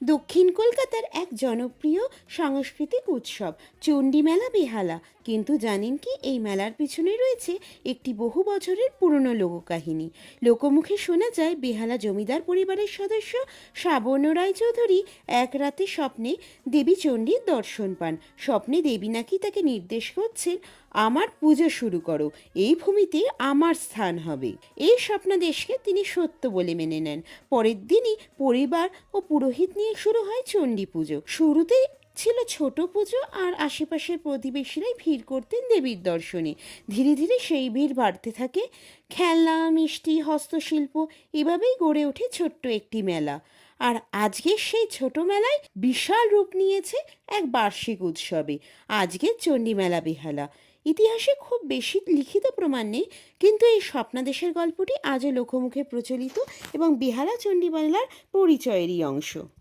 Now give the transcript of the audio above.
দক্ষিণ কলকাতার এক জনপ্রিয় সাংস্কৃতিক উৎসব চণ্ডী মেলা বেহালা। কিন্তু জানেন কি, এই মেলার পিছনে রয়েছে একটি বহু বছরের পুরনো লোককাহিনী। লোকমুখে শোনা যায়, বেহালা জমিদার পরিবারের সদস্য শ্রাবণ রায়চৌধুরী এক রাতে স্বপ্নে দেবী চণ্ডীর দর্শন পান। স্বপ্নে দেবী নাকি তাকে নির্দেশ করছেন, আমার পুজো শুরু করো, এই ভূমিতে আমার স্থান হবে। এই স্বপ্নাদেশকে তিনি সত্য বলে মেনে নেন। পরের দিনই পরিবার ও পুরোহিত নিয়ে শুরু হয় চণ্ডী পুজো। শুরুতে ছিল ছোট পুজো, আর আশেপাশের প্রতিবেশীরাই ভিড় করতেন দেবীর দর্শনে। ধীরে ধীরে সেই ভিড় বাড়তে থাকে। খেলনা, মিষ্টি, হস্তশিল্প, এভাবেই গড়ে ওঠে ছোট্ট একটি মেলা। আর আজকের সেই ছোট মেলায় বিশাল রূপ নিয়েছে এক বার্ষিক উৎসবে। আজকের চণ্ডী মেলা বেহালা। ইতিহাসে খুব বেশি লিখিত প্রমাণ নেই, কিন্তু এই স্বপ্নাদেশের গল্পটি আজও লোকমুখে প্রচলিত এবং বেহালা চণ্ডী মেলার পরিচয়েরই অংশ।